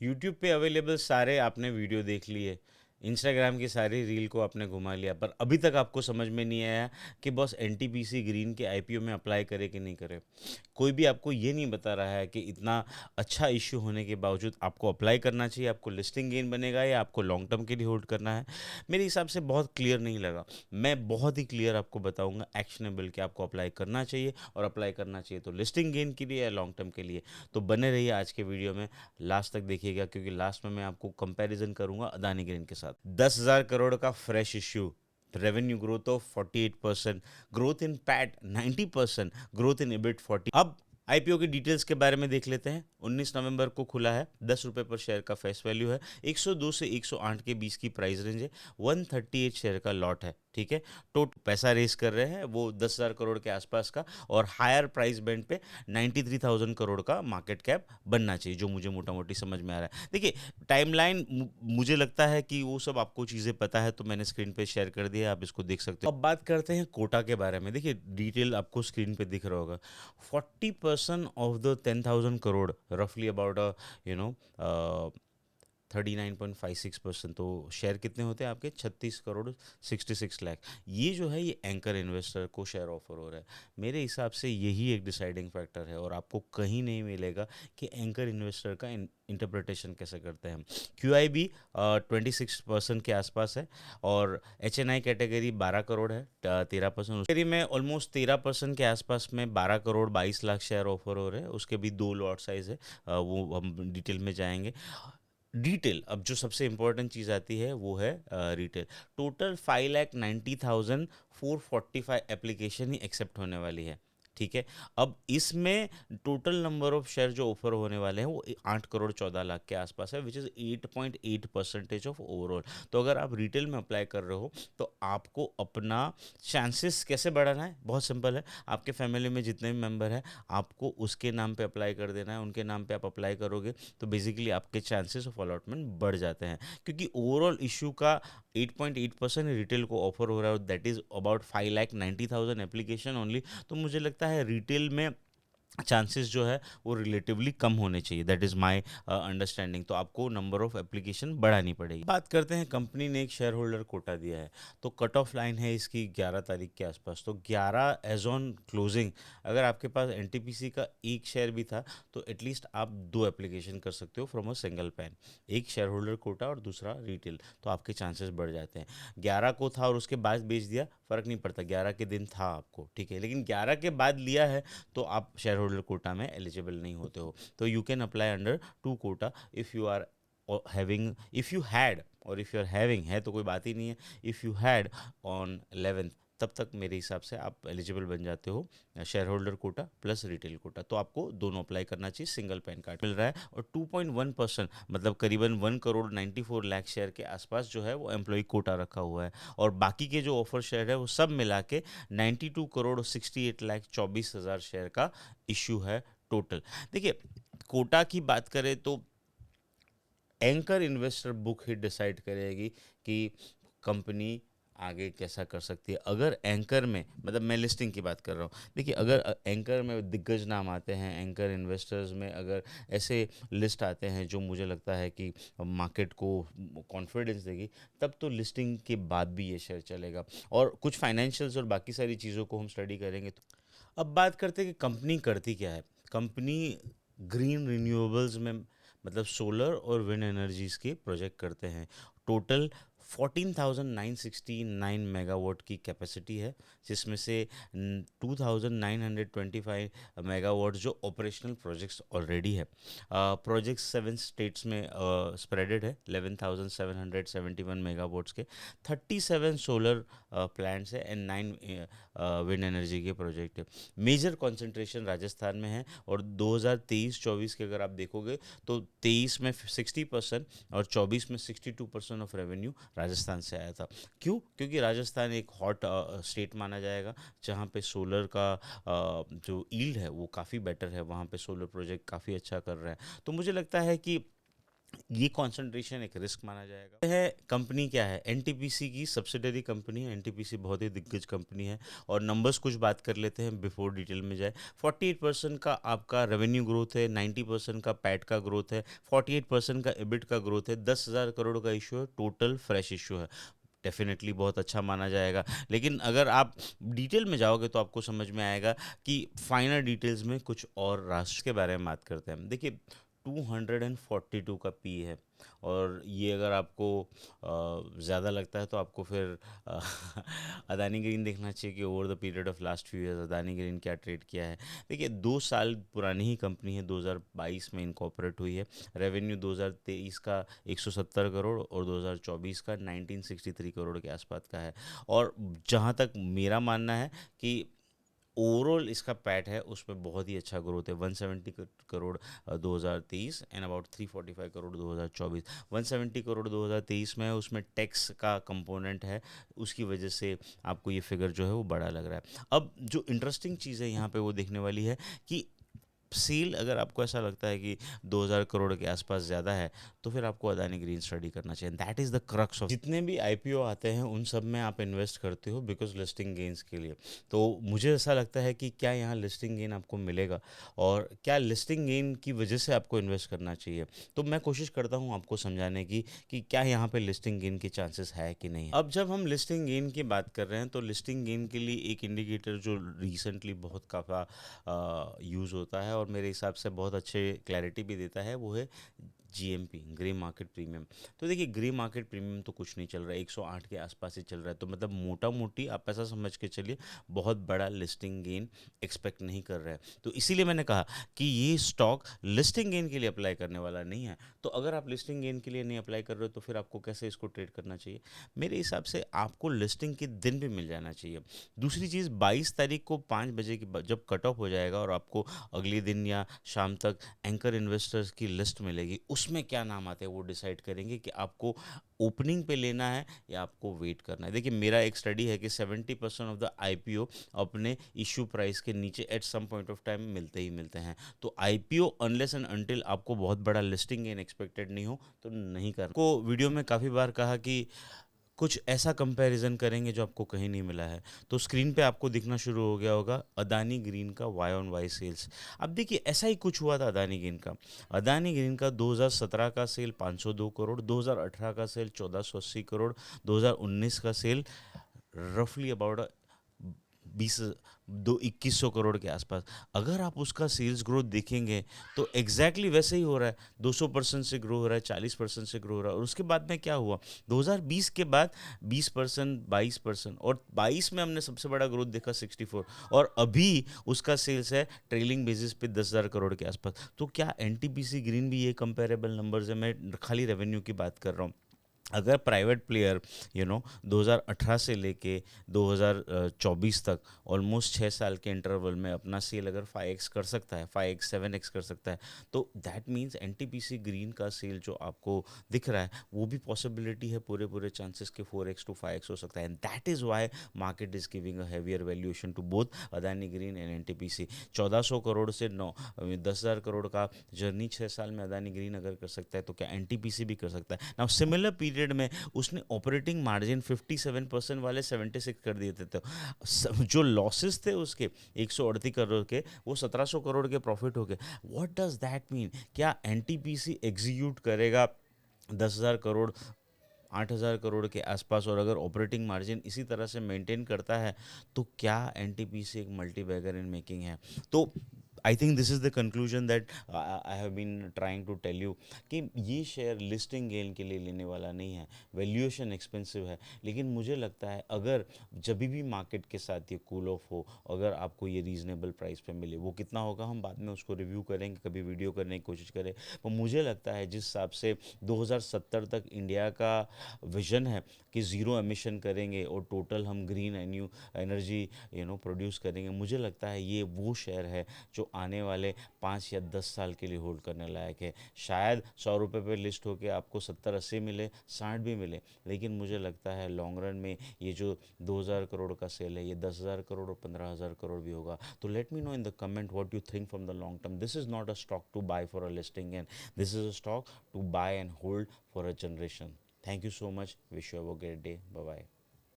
YouTube पे available सारे आपने वीडियो देख लिए, इंस्टाग्राम की सारी रील को आपने घुमा लिया, पर अभी तक आपको समझ में नहीं आया कि बॉस एनटीपीसी ग्रीन के आईपीओ में अप्लाई करे कि नहीं करे। कोई भी आपको ये नहीं बता रहा है कि इतना अच्छा इश्यू होने के बावजूद आपको अप्लाई करना चाहिए, आपको लिस्टिंग गेन बनेगा या आपको लॉन्ग टर्म के लिए होल्ड करना है। मेरे हिसाब से बहुत क्लियर नहीं लगा। मैं बहुत ही क्लियर आपको बताऊंगा एक्शनेबल कि आपको अप्लाई करना चाहिए, और अप्लाई करना चाहिए तो लिस्टिंग गेन के लिए या लॉन्ग टर्म के लिए। तो बने रहिए आज के वीडियो में, लास्ट तक देखिएगा, क्योंकि लास्ट में मैं आपको कंपैरिजन करूंगा अदानी ग्रीन के साथ। 10,000 करोड़ का fresh issue, revenue growth of 48%, growth in PAT 90%, growth in EBIT 40। अब आईपीओ की डिटेल्स के बारे में देख लेते हैं। 19 नवंबर को खुला है, 10 रुपये पर शेयर का फेस वैल्यू है, 102 से 108 के बीच की प्राइस रेंज है, 138 शेयर का लॉट है। ठीक है, टोटल पैसा रेस कर रहे हैं वो 10,000 करोड़ के आसपास का, और हायर प्राइस बैंड पे 93,000 करोड़ का मार्केट कैप बनना चाहिए, जो मुझे मोटा मोटी समझ में आ रहा है। देखिए, टाइमलाइन मुझे लगता है कि वो सब आपको चीज़ें पता है, तो मैंने स्क्रीन पे शेयर कर दिया, आप इसको देख सकते हो। अब बात करते हैं कोटा के बारे में। देखिए, डिटेल आपको स्क्रीन पे दिख रहा होगा। 40% ऑफ द 10,000 करोड़, रफली अबाउट यू नो 39.56%। तो शेयर कितने होते हैं आपके? 36 करोड़ 66 लाख। ये जो है, ये एंकर इन्वेस्टर को शेयर ऑफर हो रहा है। मेरे हिसाब से यही एक डिसाइडिंग फैक्टर है, और आपको कहीं नहीं मिलेगा कि एंकर इन्वेस्टर का इंटरप्रिटेशन कैसे करते हैं। क्यू आई बी 26% के आसपास है, और H N I category 12 crore है, 13%। कैटेगरी में ऑलमोस्ट 13% के आसपास में 12 करोड़ 22 लाख शेयर ऑफर हो रहे हैं। उसके भी दो लॉट साइज है, वो हम डिटेल में जाएंगे। डिटेल, अब जो सबसे इंपॉर्टेंट चीज़ आती है वो है रिटेल। टोटल 5,90,445 एप्लीकेशन ही एक्सेप्ट होने वाली है। ठीक है, अब इसमें टोटल नंबर ऑफ शेयर जो ऑफर होने वाले हैं वो 8 करोड़ 14 लाख के आसपास है, विच इज़ 8.8% ऑफ ओवरऑल। तो अगर आप रिटेल में अप्लाई कर रहे हो, तो आपको अपना चांसेस कैसे बढ़ाना है? बहुत सिंपल है। आपके फैमिली में जितने भी मेंबर हैं, आपको उसके नाम पे अप्लाई कर देना है। उनके नाम पे आप अप्लाई करोगे तो बेसिकली आपके चांसेस ऑफ अलॉटमेंट बढ़ जाते हैं, क्योंकि ओवरऑल इशू का 8.8% रिटेल को ऑफर हो रहा है, that is about 5,90,000 application only. तो मुझे लगता है रिटेल में चांसेस जो है वो रिलेटिवली कम होने चाहिए, दैट इज़ माय अंडरस्टैंडिंग। तो आपको नंबर ऑफ एप्लीकेशन बढ़ानी पड़ेगी। बात करते हैं, कंपनी ने एक शेयर होल्डर कोटा दिया है, तो कट ऑफ लाइन है इसकी 11 तारीख के आसपास। तो 11 एज ऑन क्लोजिंग, अगर आपके पास एनटीपीसी का एक शेयर भी था, तो एटलीस्ट आप दो एप्लीकेशन कर सकते हो फ्रॉम अ सिंगल पैन, एक शेयर होल्डर कोटा और दूसरा रिटेल। तो आपके चांसेस बढ़ जाते हैं। 11 को था और उसके बाद बेच दिया, फ़र्क नहीं पड़ता, 11 के दिन था आपको, ठीक है। लेकिन 11 के बाद लिया है तो आप शेयर होल्डर कोटा में एलिजिबल नहीं होते हो। तो you can apply under two quota if you are having, if you had, और इफ़ यू आर हैविंग है तो कोई बात ही नहीं है, if you had on 11th, तब तक मेरे हिसाब से आप एलिजिबल बन जाते हो share holder quota plus retail quota. तो आपको दोनों अप्लाई करना चाहिए, सिंगल पैन कार्ड मिल रहा है। और 2.1%, मतलब करीबन 1 करोड़ 94 लाख शेयर के आसपास जो है वो एम्प्लॉय कोटा रखा हुआ है, और बाकी के जो ऑफर शेयर है वो सब मिला के 92 करोड़ 68 लाख 24 हज़ार शेयर का इशू है टोटल। देखिए, कोटा की बात करें तो एंकर इन्वेस्टर बुक ही डिसाइड करेगी कि कंपनी आगे कैसा कर सकती है। अगर एंकर में, मतलब मैं लिस्टिंग की बात कर रहा हूँ, देखिए अगर एंकर में दिग्गज नाम आते हैं, एंकर इन्वेस्टर्स में अगर ऐसे लिस्ट आते हैं जो मुझे लगता है कि मार्केट को कॉन्फिडेंस देगी, तब तो लिस्टिंग के बाद भी ये शेयर चलेगा। और कुछ फाइनेंशियल्स और बाकी सारी चीज़ों को हम स्टडी करेंगे। तो अब बात करते हैं कि कंपनी करती क्या है। कंपनी ग्रीन रिन्यूएबल्स में, मतलब सोलर और विंड एनर्जीज के प्रोजेक्ट करते हैं। टोटल 14,969 मेगावाट की कैपेसिटी है, जिसमें से 2,925 मेगावाट जो ऑपरेशनल प्रोजेक्ट्स ऑलरेडी है। प्रोजेक्ट्स 7 स्टेट्स में स्प्रेडेड है, 11,771 मेगावाट्स के। 37 सोलर प्लांट्स है एंड 9 विंड एनर्जी के प्रोजेक्ट है। मेजर कंसंट्रेशन राजस्थान में है, और 2023-24 के अगर आप देखोगे तो 23 में 60% और 24 में 62% ऑफ रेवेन्यू राजस्थान से आया था। क्यों? क्योंकि राजस्थान एक हॉट स्टेट माना जाएगा, जहाँ पे सोलर का जो ईल्ड है वो काफ़ी बेटर है, वहाँ पे सोलर प्रोजेक्ट काफ़ी अच्छा कर रहे हैं। तो मुझे लगता है कि ये कंसंट्रेशन एक रिस्क माना जाएगा। है कंपनी क्या है, एनटीपीसी की सब्सिडरी कंपनी है। एनटीपीसी बहुत ही दिग्गज कंपनी है और नंबर्स कुछ बात कर लेते हैं बिफोर डिटेल में जाए। 48% का आपका रेवेन्यू ग्रोथ है, 90% का पैट का ग्रोथ है, 48% का एबिट का ग्रोथ है, 10,000 करोड़ का इशू है, टोटल फ्रेश इशू है। डेफिनेटली बहुत अच्छा माना जाएगा। लेकिन अगर आप डिटेल में जाओगे तो आपको समझ में आएगा कि फाइनल डिटेल्स में कुछ और राष्ट्र के बारे में बात करते हैं। देखिए 242 का पी है और ये अगर आपको ज़्यादा लगता है तो आपको फिर अ, अदानी ग्रीन देखना चाहिए कि over the period of last few years Adani green क्या ट्रेड किया है। देखिए 2 साल पुरानी ही कंपनी है, 2022 में इनकॉर्पोरेट हुई है। रेवेन्यू 2023 का 170 करोड़ और 2024 का 1963 करोड़ के आसपास का है। और जहाँ तक मेरा मानना है कि ओवरऑल इसका पैट है उसमें बहुत ही अच्छा ग्रोथ है। 170 करोड़ 2023 एंड अबाउट 345 करोड़ 2024। 170 करोड़ 2023 में है, उसमें टैक्स का कंपोनेंट है, उसकी वजह से आपको ये फिगर जो है वो बड़ा लग रहा है। अब जो इंटरेस्टिंग चीज़ है यहाँ पे वो देखने वाली है कि सेल, अगर आपको ऐसा लगता है कि 2000 करोड़ के आसपास ज़्यादा है तो फिर आपको अदानी ग्रीन स्टडी करना चाहिए। That is the crux of जितने भी आईपीओ आते हैं उन सब में आप इन्वेस्ट करते हो बिकॉज लिस्टिंग गेन्स के लिए। तो मुझे ऐसा लगता है कि क्या यहाँ लिस्टिंग गेन आपको मिलेगा और क्या लिस्टिंग गेन की वजह से आपको इन्वेस्ट करना चाहिए। तो मैं कोशिश करता हूँ आपको समझाने की कि क्या यहाँ पे लिस्टिंग गेन के चांसेस है कि नहीं है। अब जब हम लिस्टिंग गेन की बात कर रहे हैं तो लिस्टिंग गेन के लिए एक इंडिकेटर जो रिसेंटली बहुत काफ़ा यूज़ होता है और मेरे हिसाब से बहुत अच्छे क्लैरिटी भी देता है, वो है जीएमपी, ग्रे मार्केट प्रीमियम। तो देखिए ग्रे मार्केट प्रीमियम तो कुछ नहीं चल रहा है, 108 के आसपास ही चल रहा है। तो मतलब मोटा मोटी आप ऐसा समझ के चलिए बहुत बड़ा लिस्टिंग गेन एक्सपेक्ट नहीं कर रहा है। तो इसीलिए मैंने कहा कि ये स्टॉक लिस्टिंग गेन के लिए अप्लाई करने वाला नहीं है। तो अगर आप लिस्टिंग गेन के लिए नहीं अप्लाई कर रहे हो तो फिर आपको कैसे इसको ट्रेड करना चाहिए। मेरे हिसाब से आपको लिस्टिंग के दिन भी मिल जाना चाहिए। दूसरी चीज़ 22 तारीख को 5 बजे के बाद जब कट ऑफ हो जाएगा और आपको अगले दिन या शाम तक एंकर इन्वेस्टर्स की लिस्ट मिलेगी, उसमें क्या नाम आते हैं वो डिसाइड करेंगे कि आपको ओपनिंग पे लेना है या आपको वेट करना है। देखिए मेरा एक स्टडी है कि 70% ऑफ द आईपीओ अपने इशू प्राइस के नीचे at some point of time मिलते ही मिलते हैं। तो आईपीओ अनलेस एंड अनटिल आपको बहुत बड़ा लिस्टिंग गेन एक्सपेक्टेड नहीं हो तो नहीं करना। को वीडियो में काफ़ी बार कहा कि कुछ ऐसा कंपैरिजन करेंगे जो आपको कहीं नहीं मिला है। तो स्क्रीन पे आपको दिखना शुरू हो गया होगा अदानी ग्रीन का वाई ऑन वाई सेल्स। अब देखिए ऐसा ही कुछ हुआ था अदानी ग्रीन का। अदानी ग्रीन का 2017 का सेल 502 करोड़, 2018 का सेल 1480 करोड़, 2019 का सेल रफली अबाउट 2100 करोड़ के आसपास। अगर आप उसका सेल्स ग्रोथ देखेंगे तो एग्जैक्टली वैसे ही हो रहा है, 200% से ग्रो हो रहा है, 40% से ग्रो हो रहा है। और उसके बाद में क्या हुआ, 2020 के बाद 20%, 22%, और 22 में हमने सबसे बड़ा ग्रोथ देखा 64, और अभी उसका सेल्स है ट्रेलिंग बेसिस पे 10,000 करोड़ के आसपास। तो क्या एनटीपीसी ग्रीन भी ये कंपेरेबल नंबर्स है? मैं खाली रेवेन्यू की बात कर रहा हूँ। अगर प्राइवेट प्लेयर 2018 से लेके 2024 तक ऑलमोस्ट 6 साल के इंटरवल में अपना सेल अगर 5x कर सकता है, 5x 7x कर सकता है, तो दैट मीन्स एनटीपीसी ग्रीन का सेल जो आपको दिख रहा है वो भी पॉसिबिलिटी है, पूरे पूरे चांसेस के 4x to 5x हो सकता है। And that is why market is giving a heavier valuation to both Adani green and NTPC. 1400 crore से 10,000 करोड़ का जर्नी 6 साल में अदानी ग्रीन अगर कर सकता है तो क्या एनटीपीसी भी कर सकता है। नाउ सिमिलर पीरियड में उसने ऑपरेटिंग मार्जिन 57% वाले 76 कर दिए थे। तो जो लॉसेस थे उसके 138 करोड़ के, वो 1700 करोड़ के प्रॉफिट हो गए। What does that mean? क्या एनटीपीसी एग्जीक्यूट करेगा 10,000 करोड़, 8,000 करोड़ के आसपास, और अगर ऑपरेटिंग मार्जिन इसी तरह से मेंटेन करता है तो क्या एनटीपीसी एक मल्टी बैगर इन मेकिंग है? तो I think this is the conclusion that I have been trying to tell you कि ये शेयर लिस्टिंग गेन के लिए लेने वाला नहीं है, वैल्यूएशन एक्सपेंसिव है। लेकिन मुझे लगता है अगर जब भी मार्केट के साथ ये कूल ऑफ हो, अगर आपको ये रीज़नेबल प्राइस पे मिले, वो कितना होगा हम बाद में उसको रिव्यू करेंगे, कभी वीडियो करने की कोशिश करें। पर मुझे लगता है जिस हिसाब से 2070 तक इंडिया का विजन है कि ज़ीरो एमिशन करेंगे और टोटल हम ग्रीन एनर्जी प्रोड्यूस करेंगे, मुझे लगता है ये वो शेयर है जो आने वाले 5 या 10 साल के लिए होल्ड करने लायक है। शायद 100 रुपये पे लिस्ट होके आपको 70-80 मिले, 60 भी मिले, लेकिन मुझे लगता है लॉन्ग रन में ये जो 2,000 करोड़ का सेल है ये 10,000 करोड़ और 15,000 करोड़ भी होगा। तो let me know in the comment what you think from the long term. This is not a stock to buy for a listing and this is a stock to buy and hold for a generation. Thank you so much. Wish you have a great day. Bye bye.